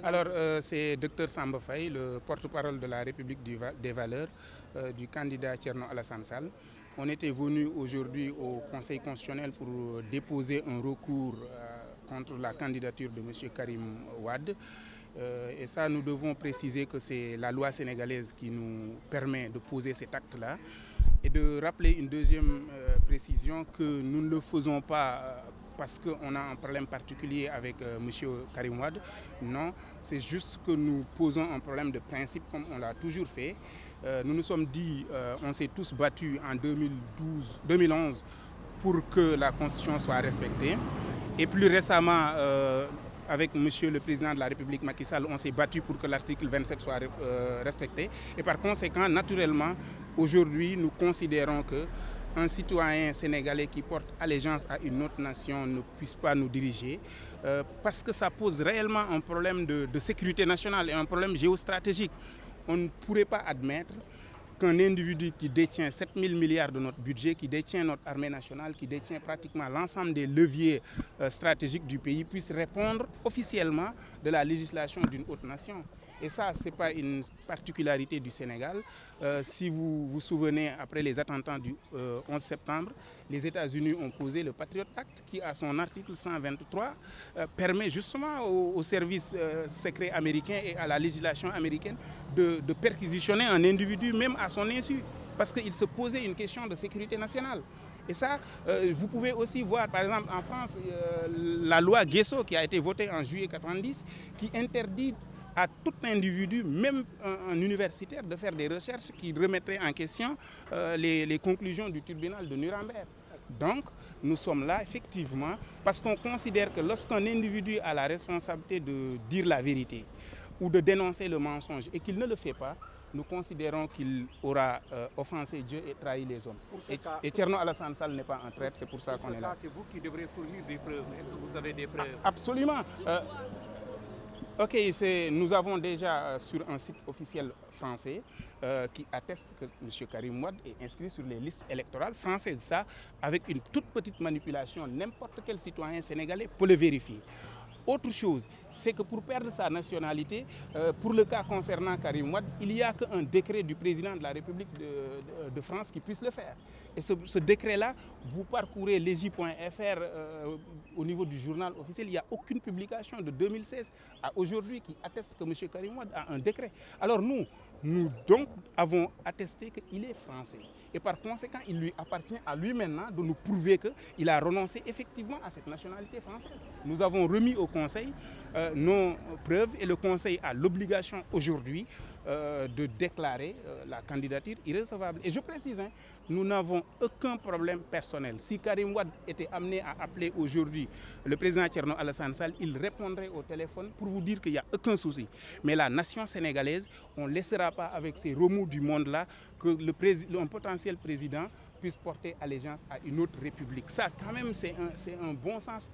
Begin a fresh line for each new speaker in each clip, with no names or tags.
Alors, c'est Dr Samba Faye, le porte-parole de la République des valeurs du candidat Thierno Alassane Sall. On était venu aujourd'hui au Conseil constitutionnel pour déposer un recours contre la candidature de M. Karim Wade. Et ça, nous devons préciser que c'est la loi sénégalaise qui nous permet de poser cet acte-là. Et de rappeler une deuxième précision, que nous ne le faisons pas parce qu'on a un problème particulier avec M. Karim Wade. Non, c'est juste que nous posons un problème de principe comme on l'a toujours fait. Nous nous sommes dit, on s'est tous battus en 2011 pour que la Constitution soit respectée. Et plus récemment, avec Monsieur le Président de la République Macky Sall, on s'est battu pour que l'article 27 soit respecté. Et par conséquent, naturellement, aujourd'hui, nous considérons qu'un citoyen sénégalais qui porte allégeance à une autre nation ne puisse pas nous diriger, parce que ça pose réellement un problème de sécurité nationale et un problème géostratégique. On ne pourrait pas admettre qu'un individu qui détient 7 000 milliards de notre budget, qui détient notre armée nationale, qui détient pratiquement l'ensemble des leviers stratégiques du pays, puisse répondre officiellement de la législation d'une autre nation. Et ça, ce n'est pas une particularité du Sénégal. Si vous vous souvenez, après les attentats du 11 septembre, les États-Unis ont posé le Patriot Act qui, à son article 123, permet justement aux services secrets américains et à la législation américaine de perquisitionner un individu même à son insu, parce qu'il se posait une question de sécurité nationale. Et ça, vous pouvez aussi voir, par exemple, en France, la loi Guesso qui a été votée en juillet 1990, qui interdit à tout individu, même un universitaire, de faire des recherches qui remettraient en question les conclusions du tribunal de Nuremberg. Donc, nous sommes là, effectivement, parce qu'on considère que lorsqu'un individu a la responsabilité de dire la vérité ou de dénoncer le mensonge et qu'il ne le fait pas, nous considérons qu'il aura offensé Dieu et trahi les hommes. Et Thierno Alassane Sall n'est pas un traître, c'est pour ça qu'on est là.
C'est vous qui devrez fournir des preuves. Est-ce que vous avez des preuves?
Absolument. Ok, nous avons déjà sur un site officiel français qui atteste que M. Karim Wade est inscrit sur les listes électorales françaises. Ça, avec une toute petite manipulation, n'importe quel citoyen sénégalais peut le vérifier. Autre chose, c'est que pour perdre sa nationalité, pour le cas concernant Karim Wade, il n'y a qu'un décret du président de la République de France qui puisse le faire. Et ce décret-là, vous parcourez legi.fr au niveau du journal officiel, il n'y a aucune publication de 2016 à aujourd'hui qui atteste que M. Karim Wade a un décret. Alors nous donc avons attesté qu'il est français. Et par conséquent, il lui appartient à lui maintenant de nous prouver qu'il a renoncé effectivement à cette nationalité française. Nous avons remis au Conseil nos preuves et le Conseil a l'obligation aujourd'hui de déclarer la candidature irrecevable. Et je précise, nous n'avons aucun problème personnel. Si Karim Wade était amené à appeler aujourd'hui le président Thierno Alassane Sall, il répondrait au téléphone pour vous dire qu'il n'y a aucun souci. Mais la nation sénégalaise, on ne laissera pas avec ces remous du monde-là que un potentiel président puisse porter allégeance à une autre république. Ça, quand même, c'est un bon sens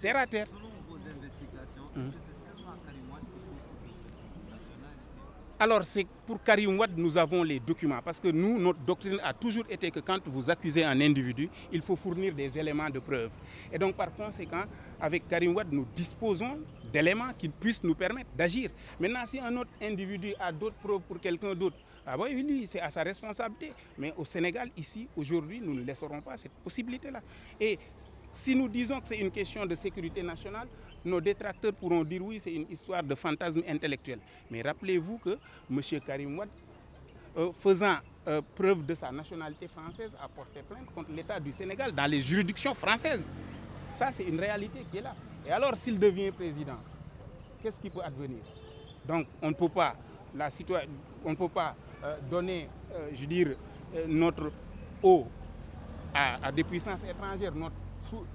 terre à terre.
Selon vos investigations, est-ce que c'est seulement Karim Wade qui souffre de cette nationalité?
Alors, c'est pour Karim Wade, nous avons les documents. Parce que nous, notre doctrine a toujours été que quand vous accusez un individu, il faut fournir des éléments de preuve. Et donc, par conséquent, avec Karim Wade, nous disposons d'éléments qui puissent nous permettre d'agir. Maintenant, si un autre individu a d'autres preuves pour quelqu'un d'autre, ah oui, lui, c'est à sa responsabilité. Mais au Sénégal, ici, aujourd'hui, nous ne laisserons pas cette possibilité-là. Et si nous disons que c'est une question de sécurité nationale, nos détracteurs pourront dire oui, c'est une histoire de fantasme intellectuel. Mais rappelez-vous que M. Karim Wade, faisant preuve de sa nationalité française, a porté plainte contre l'État du Sénégal dans les juridictions françaises. Ça, c'est une réalité qui est là. Et alors, s'il devient président, qu'est-ce qui peut advenir? Donc, on ne peut pas, donner, je veux dire, notre eau à des puissances étrangères, notre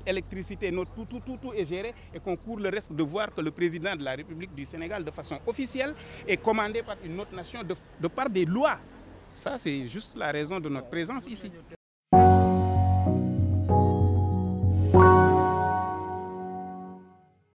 électricité, notre tout est géré et qu'on court le risque de voir que le président de la République du Sénégal, de façon officielle, est commandé par une autre nation de par des lois. Ça, c'est juste la raison de notre présence ici.